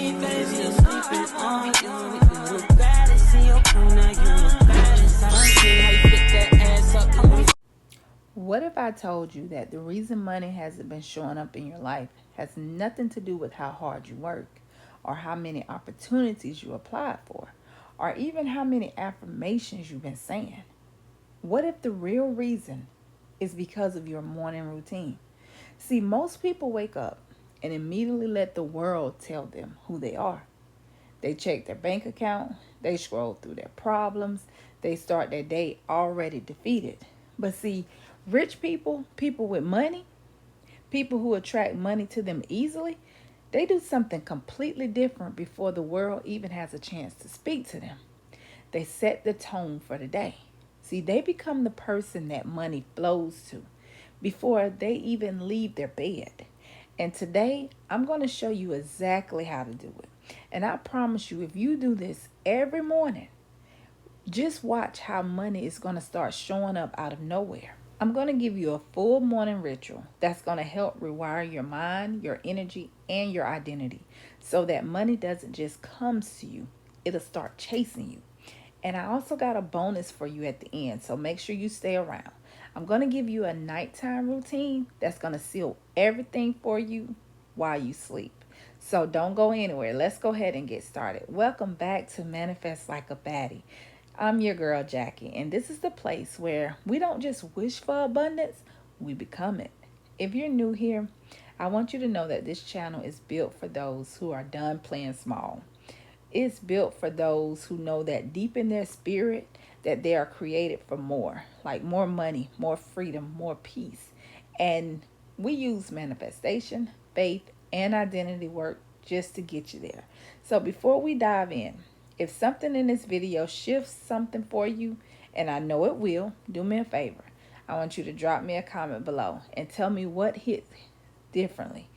me crazy, you're sleeping on you. You look bad, I see your crew now. You look bad inside. See how you fit that ass up. What if I told you that the reason money hasn't been showing up in your life has nothing to do with how hard you work, or how many opportunities you applied for, or even how many affirmations you've been saying? What if the real reason is because of your morning routine? See, most people wake up and immediately let the world tell them who they are. They check their bank account, they scroll through their problems, they start their day already defeated. But see, rich people, people with money, people who attract money to them easily, they do something completely different before the world even has a chance to speak to them. They set the tone for the day. See, they become the person that money flows to before they even leave their bed. And today, I'm going to show you exactly how to do it. And I promise you, if you do this every morning, just watch how money is going to start showing up out of nowhere. I'm going to give you a full morning ritual that's going to help rewire your mind, your energy, and your identity so that money doesn't just come to you, it'll start chasing you. And I also got a bonus for you at the end, so make sure you stay around. I'm going to give you a nighttime routine that's going to seal everything for you while you sleep. So don't go anywhere. Let's go ahead and get started. Welcome back to Manifest Like a Baddie. I'm your girl, Jackie, and this is the place where we don't just wish for abundance, we become it. If you're new here, I want you to know that this channel is built for those who are done playing small. It's built for those who know that deep in their spirit that they are created for more, like more money, more freedom, more peace. And we use manifestation, faith, and identity work just to get you there. So before we dive in, if something in this video shifts something for you, and I know it will, do me a favor. I want you to drop me a comment below and tell me what hit differently.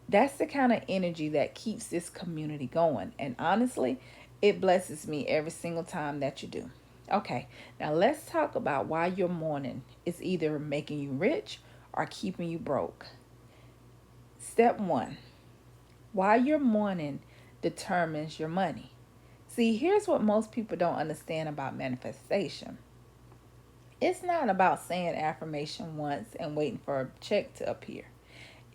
That's the kind of energy that keeps this community going. And honestly, it blesses me every single time that you do. Okay, now let's talk about why your morning is either making you rich or keeping you broke. Step one, why your morning determines your money. See, here's what most people don't understand about manifestation. It's not about saying affirmation once and waiting for a check to appear.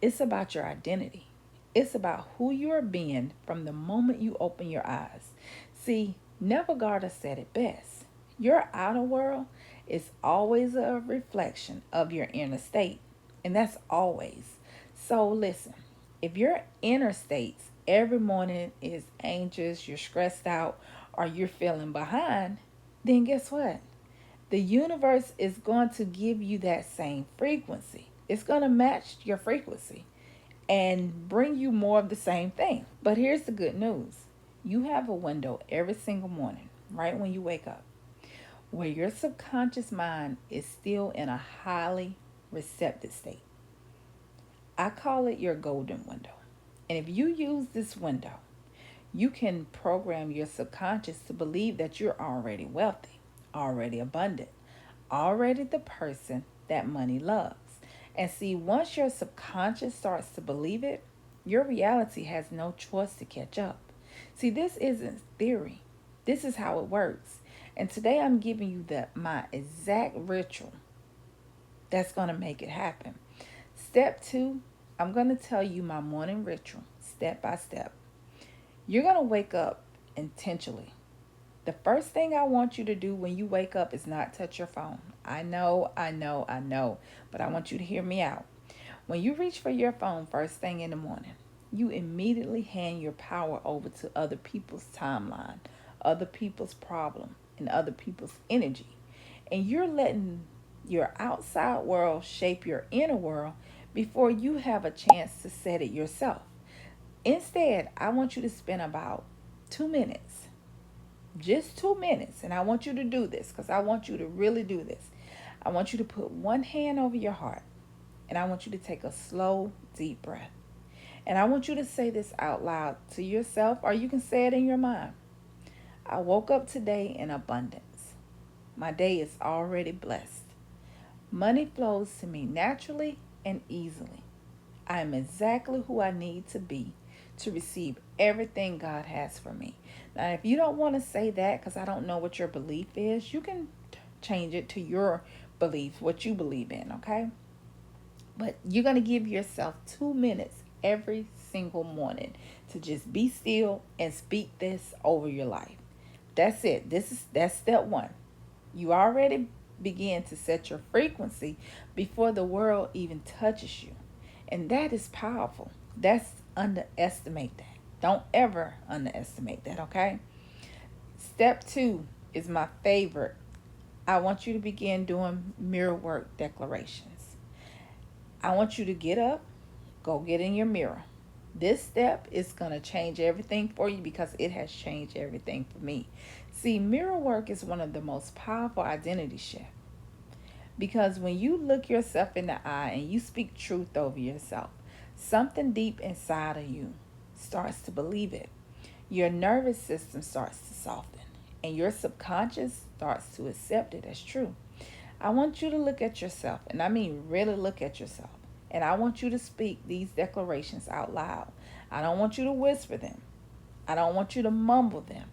It's about your identity. It's about who you are being from the moment you open your eyes. See, Neville Garter said it best. Your outer world is always a reflection of your inner state. And that's always. So listen, if your inner states every morning is anxious, you're stressed out, or you're feeling behind, then guess what? The universe is going to give you that same frequency. It's going to match your frequency and bring you more of the same thing. But here's the good news. You have a window every single morning, right when you wake up, where your subconscious mind is still in a highly receptive state. I call it your golden window. And if you use this window, you can program your subconscious to believe that you're already wealthy, already abundant, already the person that money loves. And see, once your subconscious starts to believe it, your reality has no choice to catch up. See, this isn't theory. This is how it works. And today I'm giving you my exact ritual that's going to make it happen. Step two, I'm going to tell you my morning ritual, step by step. You're going to wake up intentionally. The first thing I want you to do when you wake up is not touch your phone. I know, but I want you to hear me out. When you reach for your phone first thing in the morning, you immediately hand your power over to other people's timeline, other people's problem, and other people's energy. And you're letting your outside world shape your inner world before you have a chance to set it yourself. Instead, I want you to spend about 2 minutes, just 2 minutes, and I want you to do this because I want you to really do this. I want you to put one hand over your heart, and I want you to take a slow, deep breath. And I want you to say this out loud to yourself, or you can say it in your mind. I woke up today in abundance. My day is already blessed. Money flows to me naturally and easily. I am exactly who I need to be to receive everything God has for me. Now, if you don't want to say that because I don't know what your belief is, you can change it to your belief, what you believe in, okay? But you're going to give yourself 2 minutes every single morning to just be still and speak this over your life. That's it. That's step one. You already begin to set your frequency before the world even touches you. And that is powerful. That's underestimate that. Don't ever underestimate that, okay? Step two is my favorite. I want you to begin doing mirror work declarations. I want you to get up, go get in your mirror. This step is going to change everything for you because it has changed everything for me. See, mirror work is one of the most powerful identity shifts because when you look yourself in the eye and you speak truth over yourself, something deep inside of you starts to believe it. Your nervous system starts to soften and your subconscious starts to accept it as true. I want you to look at yourself, and I mean really look at yourself. And I want you to speak these declarations out loud. I don't want you to whisper them. I don't want you to mumble them.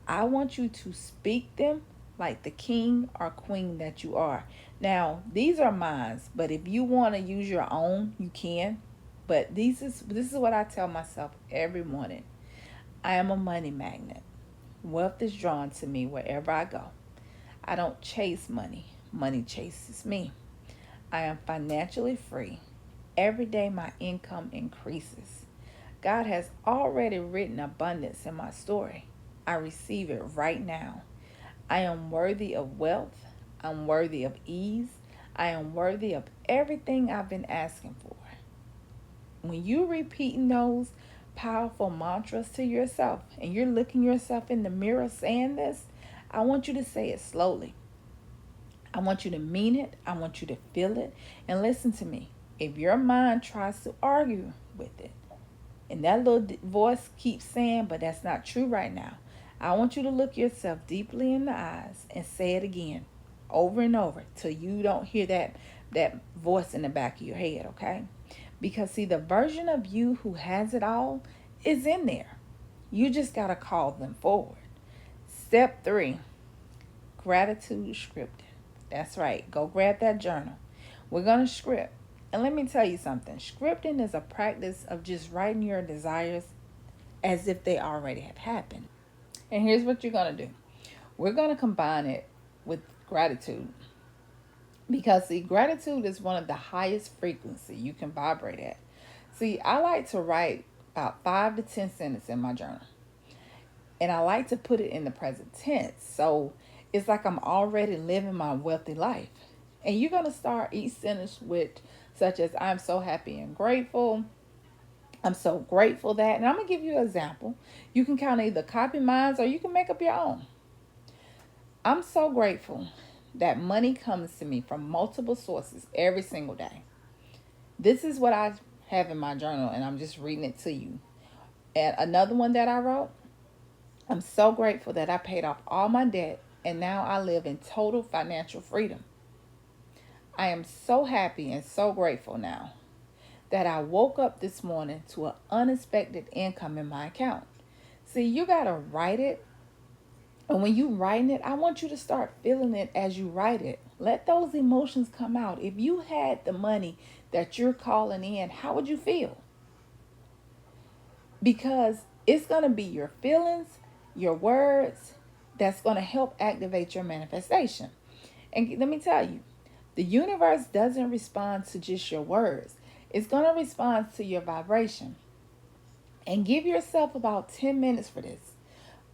I want you to speak them like the king or queen that you are. Now, these are mine, but if you want to use your own, you can. But this is what I tell myself every morning. I am a money magnet. Wealth is drawn to me wherever I go. I don't chase money. Money chases me. I am financially free. Every day my income increases. God has already written abundance in my story. I receive it right now. I am worthy of wealth. I'm worthy of ease. I am worthy of everything I've been asking for. When you're repeating those powerful mantras to yourself and you're looking yourself in the mirror saying this, I want you to say it slowly. I want you to mean it. I want you to feel it. And listen to me. If your mind tries to argue with it, and that little voice keeps saying, but that's not true right now, I want you to look yourself deeply in the eyes and say it again, over and over, till you don't hear that voice in the back of your head, okay? Because see, the version of you who has it all is in there. You just got to call them forward. Step 3, gratitude scripting. That's right. Go grab that journal. We're going to script. And let me tell you something. Scripting is a practice of just writing your desires as if they already have happened. And here's what you're going to do. We're going to combine it with gratitude. Because see, gratitude is one of the highest frequency you can vibrate at. See, I like to write about 5 to 10 sentences in my journal. And I like to put it in the present tense. So it's like I'm already living my wealthy life. And you're going to start each sentence with such as, I'm so happy and grateful. I'm so grateful that. And I'm going to give you an example. You can kind of either copy mine or you can make up your own. I'm so grateful that money comes to me from multiple sources every single day. This is what I have in my journal, and I'm just reading it to you. And another one that I wrote, I'm so grateful that I paid off all my debt and now I live in total financial freedom. I am so happy and so grateful now that I woke up this morning to an unexpected income in my account. See, you got to write it. And when you writing it, I want you to start feeling it as you write it. Let those emotions come out. If you had the money that you're calling in, how would you feel? Because it's going to be your feelings, your words, that's going to help activate your manifestation. And let me tell you, the universe doesn't respond to just your words. It's going to respond to your vibration. And give yourself about 10 minutes for this.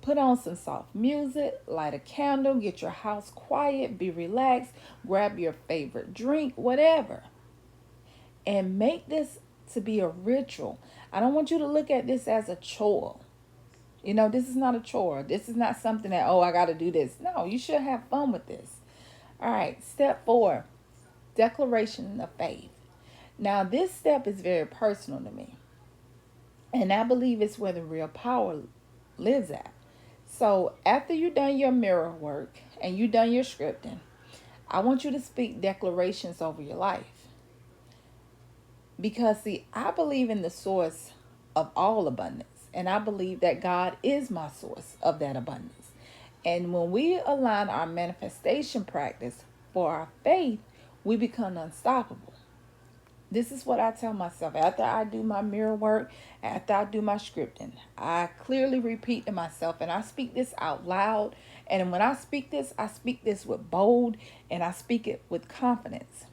Put on some soft music, light a candle, get your house quiet, be relaxed, grab your favorite drink, whatever. And make this to be a ritual. I don't want you to look at this as a chore. You know, this is not a chore. This is not something that, oh, I got to do this. No, you should have fun with this. All right, step 4, declaration of faith. Now, this step is very personal to me. And I believe it's where the real power lives at. So after you've done your mirror work and you've done your scripting, I want you to speak declarations over your life. Because, see, I believe in the source of all abundance. And I believe that God is my source of that abundance. And when we align our manifestation practice for our faith, we become unstoppable. This is what I tell myself after I do my mirror work, after I do my scripting. I clearly repeat to myself, and I speak this out loud. And when I speak this with bold, and I speak it with confidence.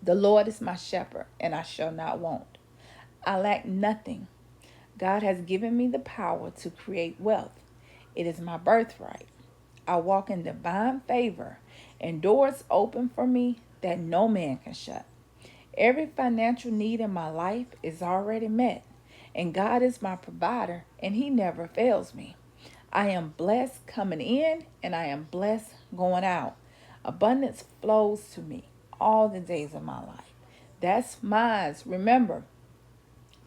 The Lord is my shepherd, and I shall not want. I lack nothing. God has given me the power to create wealth. It is my birthright. I walk in divine favor, and doors open for me that no man can shut. Every financial need in my life is already met, and God is my provider, and He never fails me. I am blessed coming in, and I am blessed going out. Abundance flows to me all the days of my life. That's mine. Remember,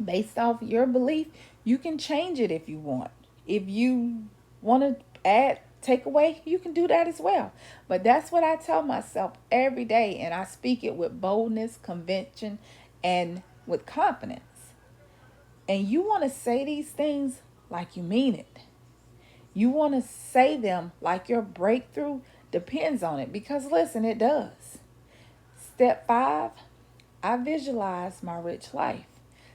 based off your belief, you can change it if you want. If you want to add, take away, you can do that as well. But that's what I tell myself every day, and I speak it with boldness, conviction, and with confidence. And you want to say these things like you mean it. You want to say them like your breakthrough depends on it, because listen, it does. Step 5, I visualize my rich life.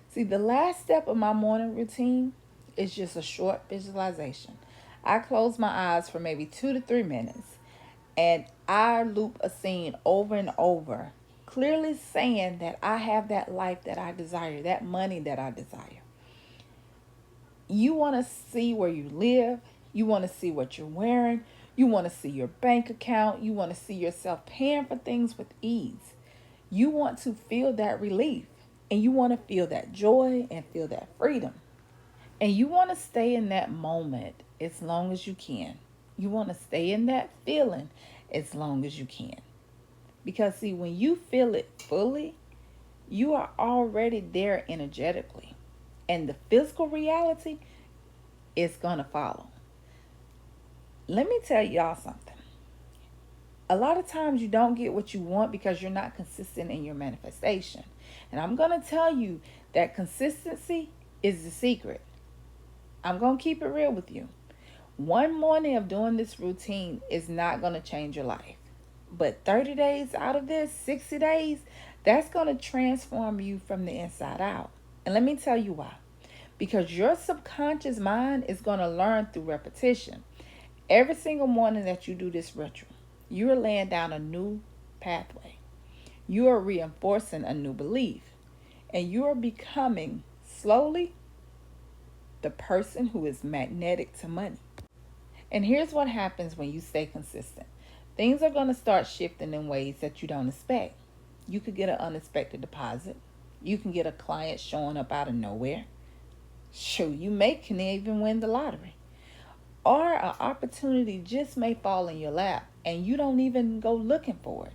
See, the last step of my morning routine is just a short visualization. I close my eyes for maybe 2 to 3 minutes, and I loop a scene over and over, clearly saying that I have that life that I desire, that money that I desire. You want to see where you live. You want to see what you're wearing. You want to see your bank account. You want to see yourself paying for things with ease. You want to feel that relief, and you want to feel that joy and feel that freedom. And you want to stay in that moment as long as you can. You want to stay in that feeling as long as you can. Because see, when you feel it fully, you are already there energetically. And the physical reality is going to follow. Let me tell y'all something. A lot of times you don't get what you want because you're not consistent in your manifestation. And I'm going to tell you that consistency is the secret. I'm going to keep it real with you. One morning of doing this routine is not going to change your life. But 30 days out of this, 60 days, that's going to transform you from the inside out. And let me tell you why. Because your subconscious mind is going to learn through repetition. Every single morning that you do this ritual, you are laying down a new pathway. You are reinforcing a new belief. And you are becoming slowly the person who is magnetic to money. And here's what happens when you stay consistent. Things are going to start shifting in ways that you don't expect. You could get an unexpected deposit. You can get a client showing up out of nowhere. Shoot, you can even win the lottery. Or an opportunity just may fall in your lap and you don't even go looking for it.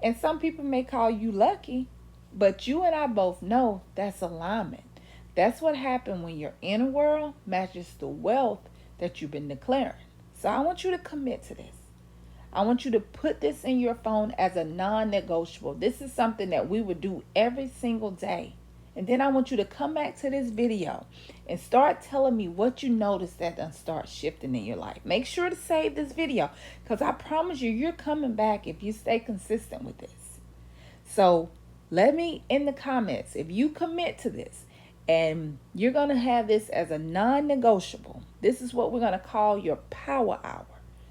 And some people may call you lucky, but you and I both know that's alignment. That's what happened when your inner world matches the wealth that you've been declaring. So I want you to commit to this. I want you to put this in your phone as a non-negotiable. This is something that we would do every single day. And then I want you to come back to this video and start telling me what you noticed that done start shifting in your life. Make sure to save this video, because I promise you, you're coming back if you stay consistent with this. So let me in the comments if you commit to this, and you're going to have this as a non-negotiable. This is what we're going to call your power hour.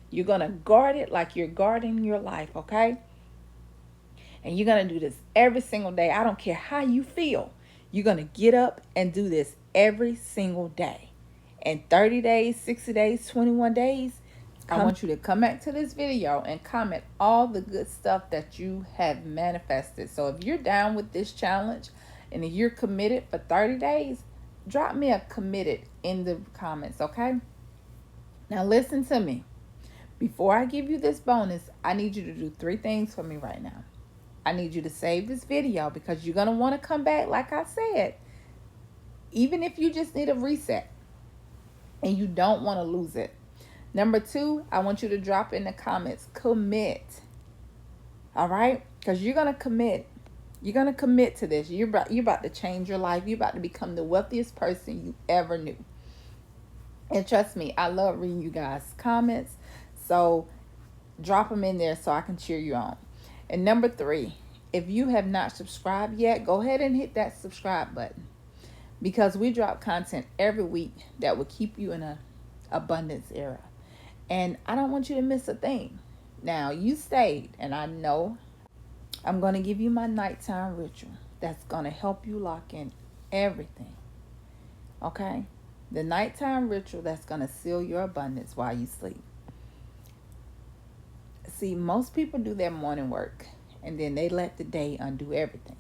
You're going to guard it like you're guarding your life, okay? And you're going to do this every single day. I don't care how you feel. You're going to get up and do this every single day. And 30 days, 60 days, 21 days, I want you to come back to this video and comment all the good stuff that you have manifested. So if you're down with this challenge and if you're committed for 30 days, drop me a committed in the comments, okay? Now listen to me. Before I give you this bonus, I need you to do 3 things for me right now. I need you to save this video, because you're going to want to come back, like I said, even if you just need a reset and you don't want to lose it. Number 2, I want you to drop in the comments, commit. All right? Because you're going to commit. You're going to commit to this. You're about to change your life. You're about to become the wealthiest person you ever knew. And trust me, I love reading you guys' comments. So drop them in there so I can cheer you on. And number 3, if you have not subscribed yet, go ahead and hit that subscribe button, because we drop content every week that will keep you in a abundance era. And I don't want you to miss a thing. Now, you stayed, and I know I'm going to give you my nighttime ritual that's going to help you lock in everything. Okay? The nighttime ritual that's going to seal your abundance while you sleep. See, most people do their morning work and then they let the day undo everything.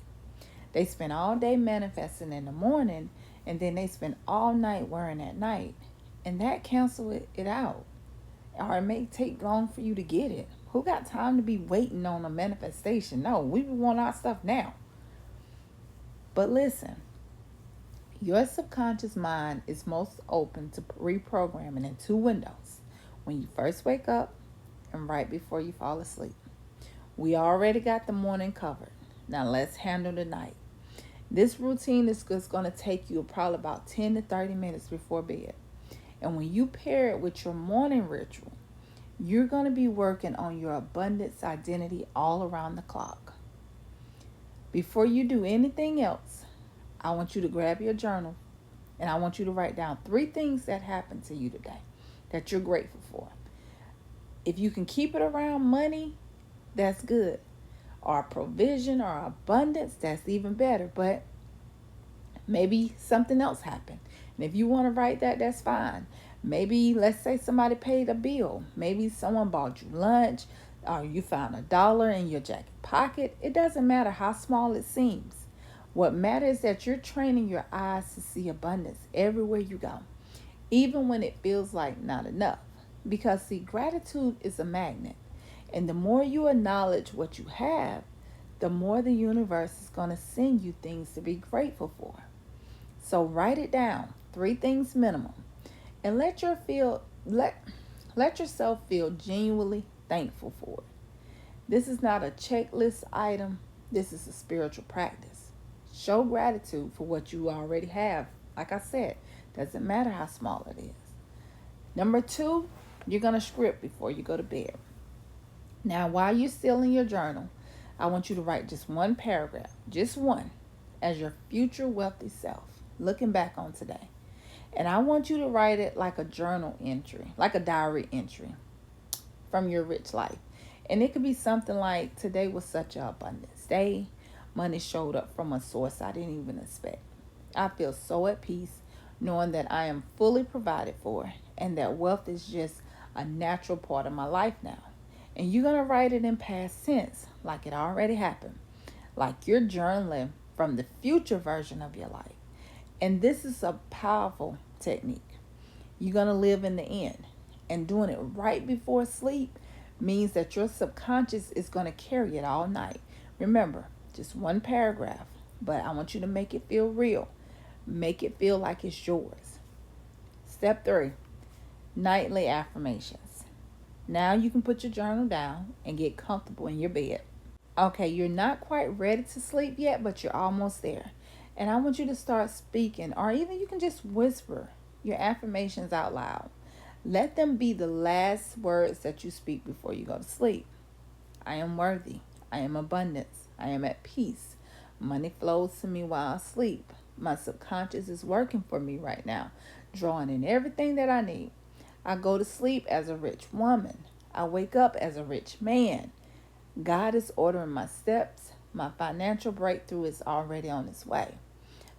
They spend all day manifesting in the morning and then they spend all night worrying at night. And that cancels it out. Or it may take long for you to get it. Who got time to be waiting on a manifestation? No, we want our stuff now. But listen, your subconscious mind is most open to reprogramming in 2 windows: when you first wake up and right before you fall asleep. We already got the morning covered. Now let's handle the night. This routine is just going to take you probably about 10 to 30 minutes before bed. And when you pair it with your morning ritual, you're going to be working on your abundance identity all around the clock. Before you do anything else, I want you to grab your journal and I want you to write down 3 things that happened to you today that you're grateful for. If you can keep it around money, that's good. Or provision or abundance, that's even better. But maybe something else happened. And if you want to write that, that's fine. Maybe, let's say somebody paid a bill. Maybe someone bought you lunch, or you found $1 in your jacket pocket. It doesn't matter how small it seems. What matters is that you're training your eyes to see abundance everywhere you go, even when it feels like not enough. Because, see, gratitude is a magnet. And the more you acknowledge what you have, the more the universe is going to send you things to be grateful for. So write it down, 3 things minimum, and let yourself feel genuinely thankful for it. This is not a checklist item. This is a spiritual practice. Show gratitude for what you already have. Like I said, doesn't matter how small it is. Number 2, you're going to script before you go to bed. Now, while you're still in your journal, I want you to write just 1 paragraph, just 1, as your future wealthy self, looking back on today. And I want you to write it like a journal entry, like a diary entry from your rich life. And it could be something like, today was such an abundance day. Money showed up from a source I didn't even expect. I feel so at peace knowing that I am fully provided for and that wealth is just a natural part of my life now. And you're going to write it in past tense, like it already happened, like you're journaling from the future version of your life. And this is a powerful technique. You're going to live in the end. And doing it right before sleep means that your subconscious is going to carry it all night. Remember, just 1 paragraph, but I want you to make it feel real. Make it feel like it's yours. Step 3, nightly affirmations. Now you can put your journal down and get comfortable in your bed. Okay, you're not quite ready to sleep yet, but you're almost there. And I want you to start speaking, or even you can just whisper your affirmations out loud. Let them be the last words that you speak before you go to sleep. I am worthy. I am abundance. I am at peace. Money flows to me while I sleep. My subconscious is working for me right now, drawing in everything that I need. I go to sleep as a rich woman. I wake up as a rich man. God is ordering my steps. My financial breakthrough is already on its way.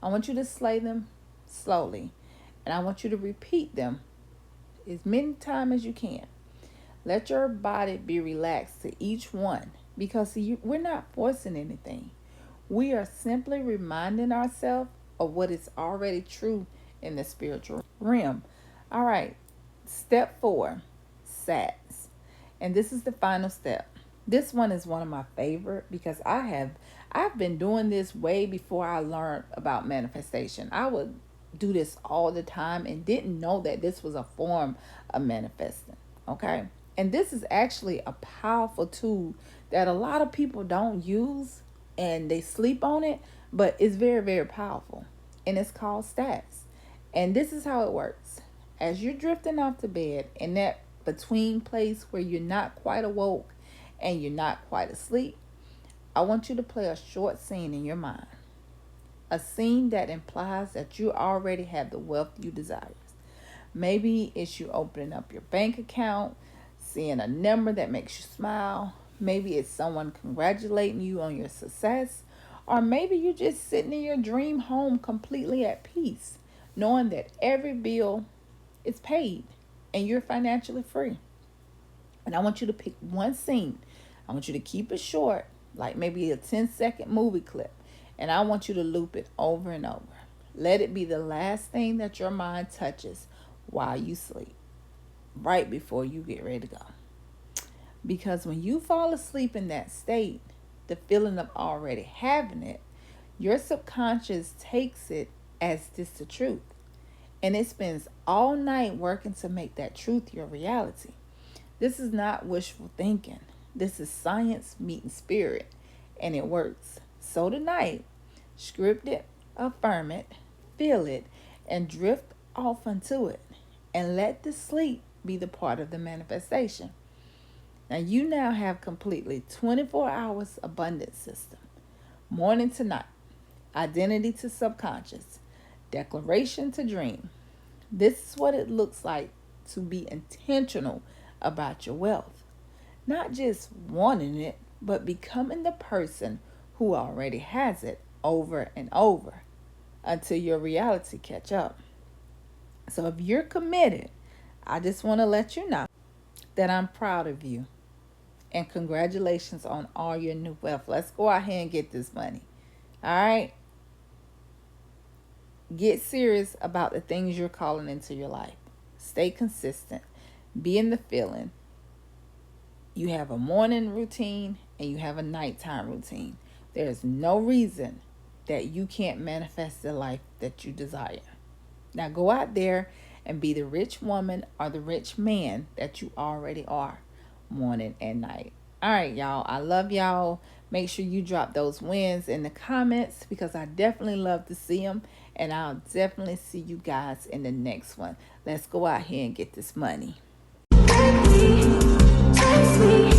I want you to say them slowly, and I want you to repeat them as many times as you can. Let your body be relaxed to each one, because we're not forcing anything. We are simply reminding ourselves of what is already true in the spiritual realm. All right. Step 4, SATs. And this is the final step. This one is one of my favorite because I've been doing this way before I learned about manifestation. I would do this all the time and didn't know that this was a form of manifesting. Okay? And this is actually a powerful tool that a lot of people don't use, and they sleep on it, but it's very, very powerful. And it's called stats. And this is how it works. As you're drifting off to bed in that between place where you're not quite awoke and you're not quite asleep, I want you to play a short scene in your mind. A scene that implies that you already have the wealth you desire. Maybe it's you opening up your bank account, seeing a number that makes you smile. Maybe it's someone congratulating you on your success. Or maybe you're just sitting in your dream home completely at peace, knowing that every bill is paid and you're financially free. And I want you to pick one scene. I want you to keep it short, like maybe a 10-second movie clip. And I want you to loop it over and over. Let it be the last thing that your mind touches while you sleep, right before you get ready to go. Because when you fall asleep in that state, the feeling of already having it, your subconscious takes it as this the truth. And it spends all night working to make that truth your reality. This is not wishful thinking. This is science meeting spirit. And it works. So tonight, script it, affirm it, feel it, and drift off into it. And let the sleep be the part of the manifestation. Now you now have completely 24 hours abundance system. Morning to night. Identity to subconscious. Declaration to dream. This is what it looks like to be intentional about your wealth. Not just wanting it, but becoming the person who already has it over and over until your reality catch up. So if you're committed, I just want to let you know that I'm proud of you. And congratulations on all your new wealth. Let's go out here and get this money. All right? Get serious about the things you're calling into your life. Stay consistent. Be in the feeling. You have a morning routine and you have a nighttime routine. There's no reason that you can't manifest the life that you desire. Now go out there and be the rich woman or the rich man that you already are, morning and night. All right, y'all. I love y'all. Make sure you drop those wins in the comments because I definitely love to see them. And I'll definitely see you guys in the next one. Let's go out here and get this money. Take me.